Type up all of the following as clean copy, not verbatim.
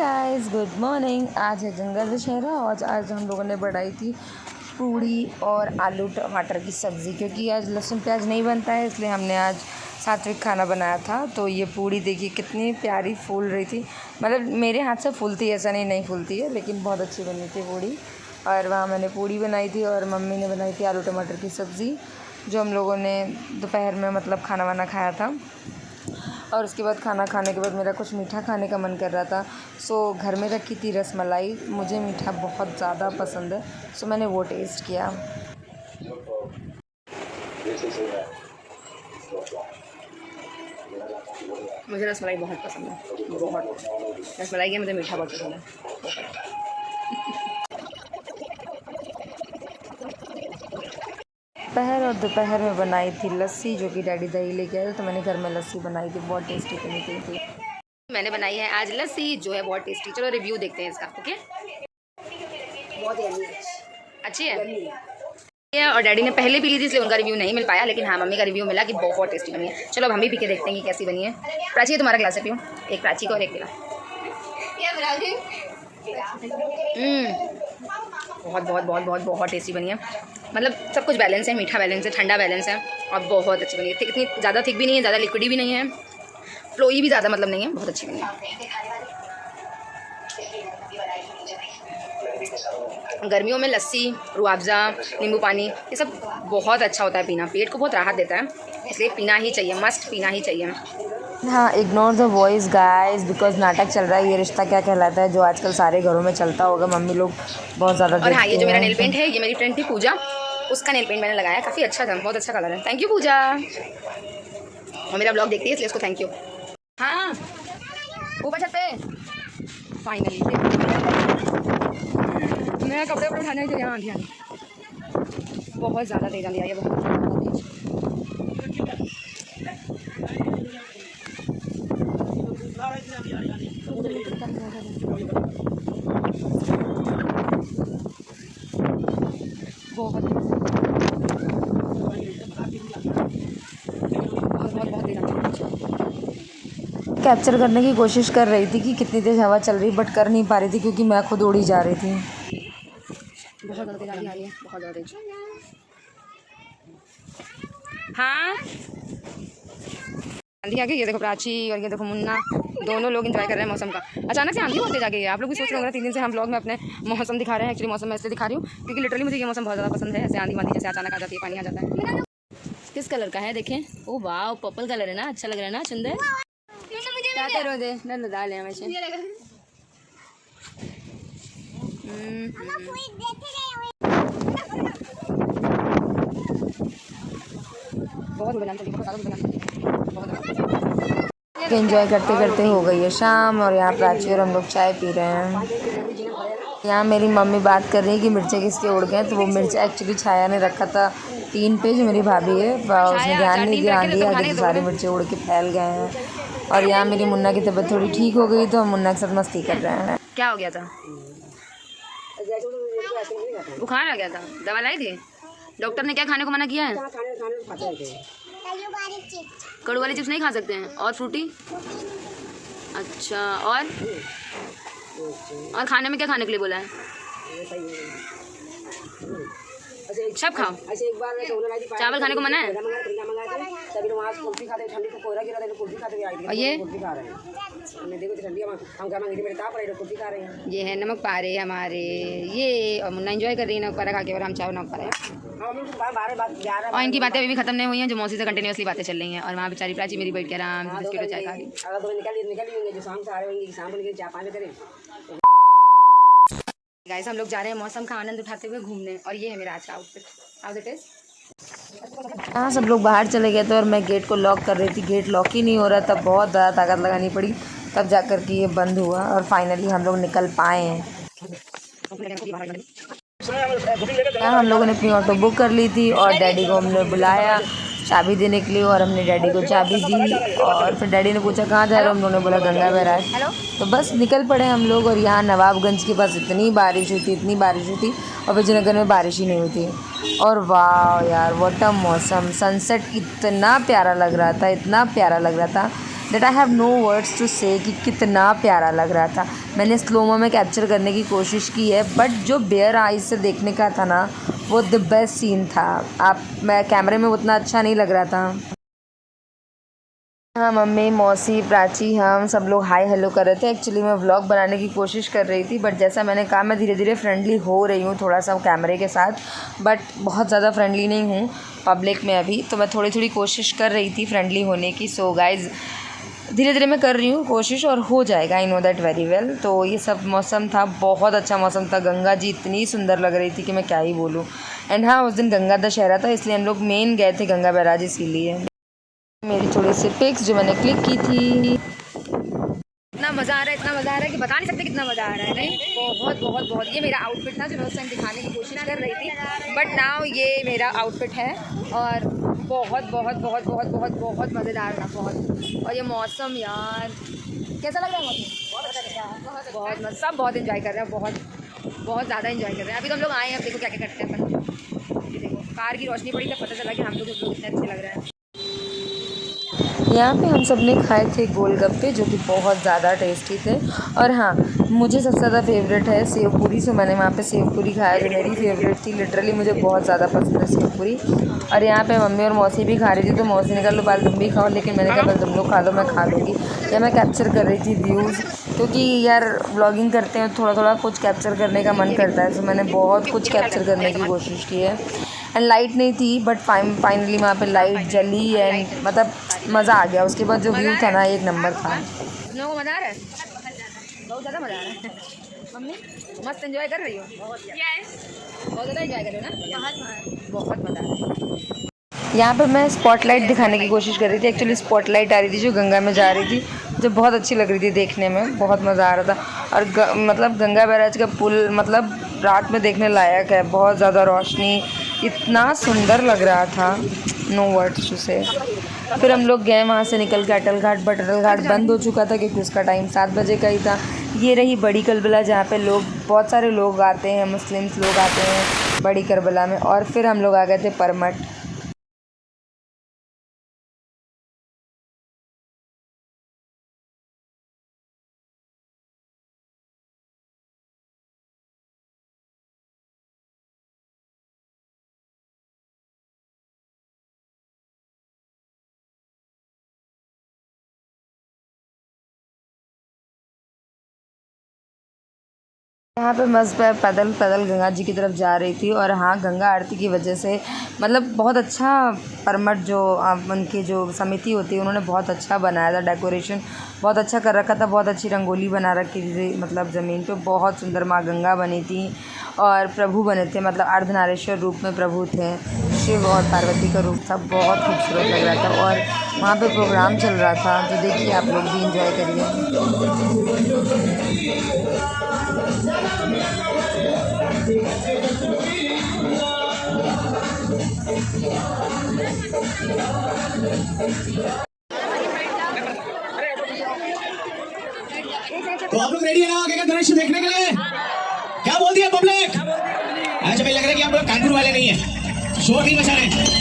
Guys, good morning. आज है गंगा दशहरा और आज हम लोगों ने बनाई थी पूड़ी और आलू टमाटर की सब्ज़ी, क्योंकि आज लहसुन प्याज नहीं बनता है, इसलिए हमने आज सात्विक खाना बनाया था। तो ये पूड़ी देखिए कितनी प्यारी फूल रही थी, मतलब मेरे हाथ से फूलती है, ऐसा नहीं फूलती है, लेकिन बहुत अच्छी बनी थी पूड़ी। और वहाँ मैंने पूड़ी बनाई थी और मम्मी ने बनाई थी आलू टमाटर की सब्ज़ी, जो हम लोगों ने दोपहर में मतलब खाना वाना खाया था। और उसके बाद खाना खाने के बाद मेरा कुछ मीठा खाने का मन कर रहा था, सो घर में रखी थी रसमलाई। मुझे मीठा बहुत ज़्यादा पसंद है, सो मैंने वो टेस्ट किया। मुझे रसमलाई बहुत पसंद है, बहुत रसमलाई के मुझे मीठा बहुत पसंद है। दोपहर और दोपहर में बनाई थी लस्सी, जो कि डैडी दही लेके आए थे, तो मैंने घर में लस्सी बनाई थी, बहुत टेस्टी बनी थी। मैंने बनाई है आज लस्सी, जो है बहुत टेस्टी। चलो रिव्यू देखते हैं इसका। ओके, बहुत अच्छी है। और डैडी ने पहले पी ली थी, इसलिए उनका रिव्यू नहीं मिल पाया, लेकिन हाँ मम्मी का रिव्यू मिला कि बहुत टेस्टी बनी है। चलो अब हम भी पी के देखते हैं कि कैसी बनी है। प्राची, तुम्हारा ग्लास है, पियो एक प्राची को और एक पिला। बहुत बहुत बहुत बहुत बहुत टेस्टी बनी है, मतलब सब कुछ बैलेंस है, मीठा बैलेंस है, ठंडा बैलेंस है, और बहुत अच्छी बनी है। इतनी ज़्यादा थिक भी नहीं है, ज़्यादा लिक्विडी भी नहीं है, फ्लोई भी ज़्यादा मतलब नहीं है, बहुत अच्छी बनी है। गर्मियों में लस्सी, रूअफ़ज़ा, नींबू पानी, ये सब बहुत अच्छा होता है पीना, पेट को बहुत राहत देता है, इसलिए पीना ही चाहिए, मस्ट पीना ही चाहिए। हाँ, ignore the voice guys, because नाटक चल रहा है ये रिश्ता क्या कहलाता है, जो आजकल सारे घरों में चलता होगा, मम्मी लोग बहुत ज़्यादा देखते हैं। और हाँ, ये जो मेरा नेल पेंट है, ये मेरी फ्रेंड थी पूजा, उसका नेल पेंट मैंने लगाया, काफ़ी अच्छा था, बहुत अच्छा कलर है। थैंक यू पूजा, और मेरा ब्लॉग देखती है इसलिए उसको थैंक यू। हाँ, ऊपर छत पे फाइनली मैं कपड़े उठाने के लिए यहाँ आंधी बहुत ज़्यादा तेज आंधी आई है, बहुत कैप्चर करने की कोशिश कर रही थी कि कितनी तेज़ हवा चल रही, बट कर नहीं पा रही थी, क्योंकि मैं खुद उड़ी जा रही थी। बहुत ज़्यादा तेज़ आंधी आ रही है, बहुत ज़्यादा तेज़। हाँ, आंधी आ गई, ये देखो प्राची और ये देखो मुन्ना, दोनों लोग एंजॉय कर रहे हैं मौसम का। अचानक से आंधी बहुत तेज आ गई है। आप लोग भी सोच रहे होंगे 3 दिन से हम ब्लॉग में अपने मौसम दिखा रहे हैं। एक्चुअली मौसम मैं इसलिए दिखा रही हूँ क्योंकि लिटरली मुझे ये मौसम बहुत ज़्यादा पसंद है, ऐसे आंधी वांधी जैसे अचानक आ जाती है, पानी आ जाता है। किस कलर का है देखें, ओ वाह, पर्पल कलर है ना, अच्छा लग रहा है ना, सुंदर। रो दे न डाले हमेशा एंजॉय करते करते हो गई है शाम, और यहाँ प्राची और हम लोग चाय पी रहे हैं। यहाँ मेरी मम्मी बात कर रही है कि मिर्चे किसके उड़ गए, तो वो मिर्चा एक्चुअली छाया ने रखा था टीन पे, जो मेरी भाभी है, उसने ध्यान नहीं दिया, आंधी आ गई तो सारे मिर्चे उड़ के फैल गए हैं। और यहाँ मेरी मुन्ना की तबीयत थोड़ी ठीक हो गई, तो हम मुन्ना के साथ मस्ती कर रहे हैं। क्या हो गया था? बुखार आ गया था, दवा लाई थी? डॉक्टर ने क्या खाने को मना किया है? कड़ू वाली चिप्स नहीं खा सकते हैं, और फ्रूटी? अच्छा, और खाने में क्या खाने के लिए बोला है? सब खाओ, चावल खाने को मना है। और ये है नमक पारे हमारे, ये, और मुन्ना एंजॉय कर रही है नमक पारा खा के, और हम चावल नमक पारा। और इनकी बातें अभी भी खत्म नहीं हुई हैं, जो मौसी से कंटिन्यूसली बातें चल रही हैं, और वहाँ बेचारी प्राची मेरी बैठ के आराम से बिस्किट और चाय खा रही। गाइस, हम लोग जा रहे हैं मौसम का आनंद उठाते हुए घूमने, और ये है मेरा आज का आउटफिट। How it is. हाँ, सब लोग बाहर चले गए थे और मैं गेट को लॉक कर रही थी, गेट लॉक ही नहीं हो रहा, तब बहुत ज़्यादा ताकत लगानी पड़ी, तब जाकर के ये बंद हुआ, और फाइनली हम लोग निकल पाए हैं। हम लोगों ने अपनी ऑटो बुक कर ली थी, और डैडी को हमने बुलाया चाबी देने के लिए, और हमने डैडी को चाबी दी, और फिर डैडी ने पूछा कहाँ जा रहे हो, हम लोगों ने बोला गंगा बैराज, तो बस निकल पड़े हम लोग। और यहाँ नवाबगंज के पास इतनी बारिश हुई थी, इतनी बारिश हुई थी, और विजयनगर में बारिश ही नहीं हुई थी। और वाह यार, व्हाट अ मौसम, सनसेट इतना प्यारा लग रहा था, इतना प्यारा लग रहा था, that I have no words to say कि कितना प्यारा लग रहा था। मैंने स्लोमो में कैप्चर करने की कोशिश की है, बट जो बेयर आइज से देखने का था ना, वो द बेस्ट सीन था। मैं कैमरे में उतना अच्छा नहीं लग रहा था। हाँ, मम्मी, मौसी, प्राची, हम सब लोग हाय हेलो कर रहे थे। एक्चुअली मैं व्लॉग बनाने की कोशिश कर रही थी, बट जैसा मैंने कहा मैं धीरे धीरे फ्रेंडली हो रही हूँ थोड़ा सा कैमरे के साथ, बट बहुत ज़्यादा फ्रेंडली नहीं हूँ पब्लिक में अभी। तो मैं थोड़ी थोड़ी कोशिश कर रही थी फ्रेंडली होने की। सो गाइज़, धीरे धीरे मैं कर रही हूँ कोशिश और हो जाएगा, I know that very well. तो ये सब मौसम था, बहुत अच्छा मौसम था। गंगा जी इतनी सुंदर लग रही थी कि मैं क्या ही बोलूँ। एंड हाँ, उस दिन गंगा दशहरा था, इसलिए हम लोग मेन गए थे गंगा बैराज, इसीलिए। मेरी थोड़ी सी पिक्स जो मैंने क्लिक की थी। इतना मज़ा आ रहा है, इतना मज़ा आ रहा है कि बता नहीं सकते कितना मज़ा आ रहा है। नहीं, बहुत बहुत बहुत। ये मेरा आउटफिट था जो मैं उस टाइम दिखाने की कोशिश कर रही थी, बट नाउ ये मेरा आउटफिट है और बहुत बहुत बहुत बहुत बहुत बहुत मज़ेदार था, बहुत। और ये मौसम यार, कैसा लग रहा है मौसम? बहुत मज़ा, सब बहुत इन्जॉय कर रहे हैं, बहुत बहुत ज़्यादा इन्जॉय कर रहे हैं। अभी तो हम लोग आए हैं, अब देखो क्या क्या करते हैं अपन। ये देखो, कार की रोशनी पड़ी तब पता चला कि हम लोग इतने अच्छे लग रहे हैं। यहाँ पे हम सब ने खाए थे गोलगप्पे, जो कि बहुत ज़्यादा टेस्टी थे। और हाँ, मुझे सबसे ज़्यादा फेवरेट है सेव पूरी। सो मैंने वहाँ पे सेव पूरी खाया जो मेरी फेवरेट थी। लिटरली मुझे बहुत ज़्यादा पसंद है सेव पूरी। और यहाँ पे मम्मी और मौसी भी खा रही थी, तो मौसी ने कहा लो बाल तुम भी खाओ, लेकिन मैंने कहा तुम लोग खा लो, मैं खा लूँगी। या मैं कैप्चर कर रही थी व्यूज़, क्योंकि यार व्लॉगिंग करते हैं थोड़ा थोड़ा कुछ कैप्चर करने का मन करता है। तो मैंने बहुत कुछ कैप्चर करने की कोशिश की है। एंड लाइट नहीं थी, बट फाइनली वहाँ पे लाइट जली एंड मतलब मज़ा आ गया। उसके बाद जो व्यू था ना, एक नंबर था। तुम लोगों को मज़ा आ रहा है? बहुत ज़्यादा मज़ा आ रहा है। मम्मी मस्त एंजॉय कर रही हो? बहुत ज़्यादा एंजॉय कर रही हो ना? बहुत मज़ा आ रहा है। यहाँ पे मैं स्पॉटलाइट दिखाने की कोशिश कर रही थी। एक्चुअली स्पॉटलाइट आ रही थी जो गंगा में जा रही थी, जो बहुत अच्छी लग रही थी देखने में, बहुत मज़ा आ रहा था। और मतलब गंगा बैराज का पुल मतलब रात में देखने लायक है, बहुत ज़्यादा रोशनी, इतना सुंदर लग रहा था, नो वर्ड्स टू से। फिर हम लोग गए वहाँ से निकल के अटल घाट, बट अटल घाट बंद हो चुका था क्योंकि उसका टाइम 7 बजे का ही था। ये रही बड़ी करबला, जहाँ पे लोग, बहुत सारे लोग आते हैं, मुस्लिम्स लोग आते हैं बड़ी करबला में। और फिर हम लोग आ गए थे परमठ। यहाँ पे मस्त पैदल पैदल गंगा जी की तरफ जा रही थी। और हाँ, गंगा आरती की वजह से मतलब बहुत अच्छा परमठ जो उनकी जो समिति होती है, उन्होंने बहुत अच्छा बनाया था, डेकोरेशन बहुत अच्छा कर रखा था, बहुत अच्छी रंगोली बना रखी थी। मतलब ज़मीन पे बहुत सुंदर माँ गंगा बनी थी और प्रभु बने थे, मतलब अर्धनारीश्वर रूप में प्रभु थे, शिव और पार्वती का रूप था, बहुत खूबसूरत लग रहा था। और वहाँ पे प्रोग्राम चल रहा था, तो देखिए आप लोग भी इंजॉय करिए। तो आप लोग रेडी है ना आगे का दृश्य देखने के लिए? क्या बोल दिया पब्लिक? अच्छा, भाई लग रहा है कि आप लोग कानपुर वाले नहीं है, शोर नहीं मचा रहे।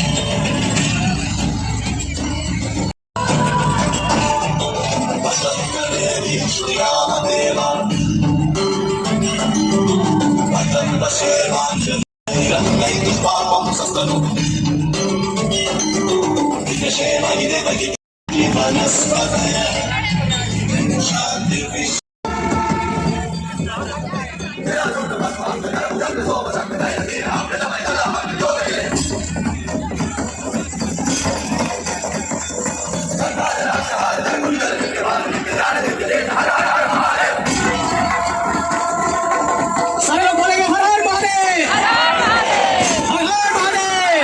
सारे लोग बोलेंगे हर हर महादेव, हर हर महादेव।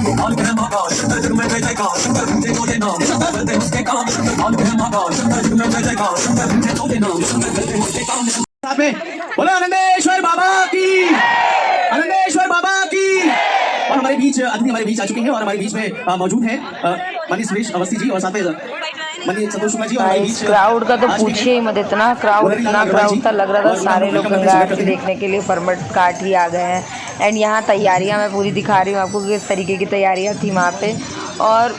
साथ में बोलो आनंदेश्वर बाबा की, आनंदेश्वर बाबा की। और हमारे बीच अतिथि हमारे बीच आ चुके हैं और हमारे बीच में मौजूद हैं माननीय सुरेश अवस्थी जी और साथ में माननीय संतोष शुक्ला जी और हमारे बीच क्राउड का तो पूछिए ही मत, इतना क्राउड था, लग रहा था सारे लोग गंगा आरती देखने के लिए परमट घाट ही आ गए हैं। एंड यहाँ तैयारियाँ मैं पूरी दिखा रही हूँ आपको किस तरीके की तैयारियाँ थी वहाँ पे, और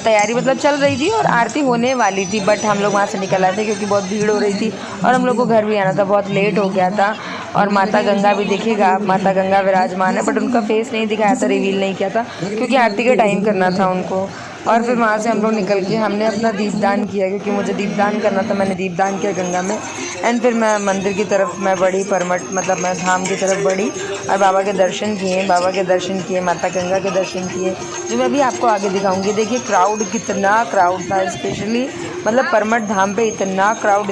तैयारी मतलब चल रही थी और आरती होने वाली थी, बट हम लोग वहाँ से निकल आए थे क्योंकि बहुत भीड़ हो रही थी और हम लोग को घर भी आना था, बहुत लेट हो गया था। और माता गंगा भी देखिएगा आप, माता गंगा विराजमान है, बट उनका फेस नहीं दिखाया था, रिवील नहीं किया था क्योंकि आरती के टाइम करना था उनको। और फिर वहाँ से हम लोग निकल के हमने अपना दीपदान किया क्योंकि मुझे दीपदान करना था, मैंने दीपदान किया गंगा में। एंड फिर मैं मंदिर की तरफ मैं बढ़ी, परमट मतलब मैं धाम की तरफ बढ़ी और बाबा के दर्शन किए, माता गंगा के दर्शन किए, जो मैं अभी आपको आगे दिखाऊंगी। देखिए क्राउड, कितना क्राउड था, स्पेशली मतलब परमट धाम पे इतना क्राउड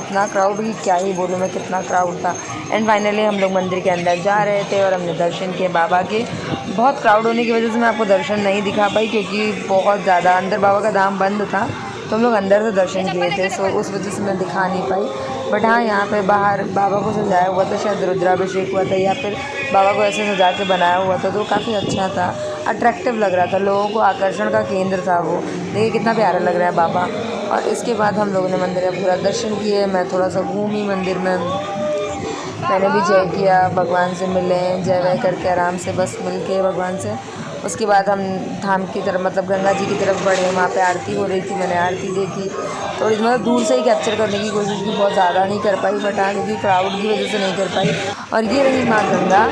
कि क्या ही बोलूँ मैं, कितना क्राउड था। एंड फाइनली हम लोग मंदिर के अंदर जा रहे थे और हमने दर्शन किए बाबा के। बहुत क्राउड होने की वजह से मैं आपको दर्शन नहीं दिखा पाई क्योंकि बहुत ज़्यादा अंदर बाबा का धाम बंद था, तो हम लोग अंदर से दर्शन किए थे, सो उस वजह से मैं दिखा नहीं पाई। बट हाँ, यहाँ पे बाहर बाबा को सजाया हुआ था, शायद रुद्राभिषेक हुआ था या फिर बाबा को ऐसे सजा के बनाया हुआ था, तो काफ़ी अच्छा था, अट्रैक्टिव लग रहा था, लोगों को आकर्षण का केंद्र था वो। देखिए कितना प्यारा लग रहा है बाबा। और इसके बाद हम लोगों ने मंदिर में पूरा दर्शन किए, मैं थोड़ा सा घूमी मंदिर में, मैंने भी जय किया, भगवान से मिले, जय वय करके आराम से बस मिल के भगवान से। उसके बाद हम धाम की तरफ मतलब गंगा जी की तरफ बढ़े, वहाँ पे आरती हो रही थी, मैंने आरती देखी, थोड़ी मतलब दूर से ही कैप्चर करने की कोशिश की, बहुत ज़्यादा नहीं कर पाई, बट हाँ क्योंकि क्राउड की वजह से नहीं कर पाई। और ये रही माँ गंगा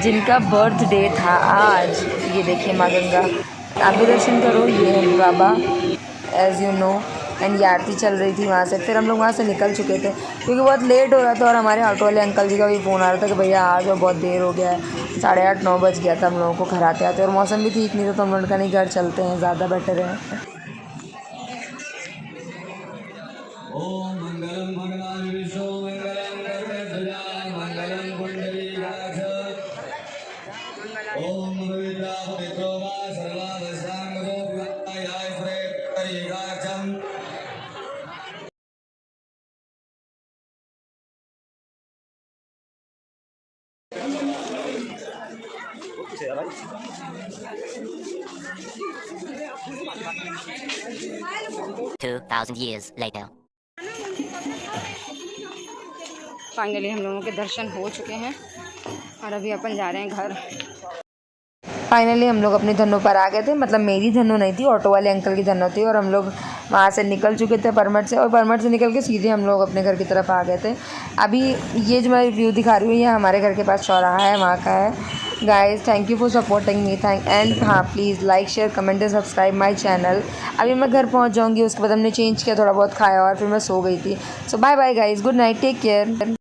जिनका बर्थडे था आज, ये देखिए माँ गंगा, आप भी दर्शन करो, ये है बाबा एज़ यू नो। एंड ये आरती चल रही थी वहाँ से, फिर हम लोग वहाँ से निकल चुके थे क्योंकि बहुत लेट हो रहा था और हमारे ऑटो वाले अंकल जी का भी फ़ोन आ रहा था कि भैया आ जाओ, बहुत देर हो गया है, 8:30-9 बज गया था हम लोगों को घर आते आते, और मौसम भी ठीक नहीं था, तो हम लोगों का नहीं घर चलते हैं, ज़्यादा बेटर है। $2,000 years later. फाइनली हम लोगों के दर्शन हो चुके हैं और अभी अपन जा रहे हैं घर। फाइनली हम लोग अपनी धन्नो पर आ गए थे, मतलब मेरी धन्नो नहीं थी, ऑटो वाले अंकल की धन्नो थी, और हम लोग वहाँ से निकल चुके थे परमट से, और परमट से निकल के सीधे हम लोग अपने घर की तरफ आ गए थे। अभी ये जो मैं व्यू दिखा रही हूँ ये हमारे घर के पास चौराहा है, वहाँ का है। Guys thank you for supporting me, and हाँ please like share comment and subscribe my channel. अभी मैं घर पहुँच जाऊँगी, उसके बाद हमने चेंज किया, थोड़ा बहुत खाया और फिर मैं सो गई थी। So bye bye guys, good night, take care.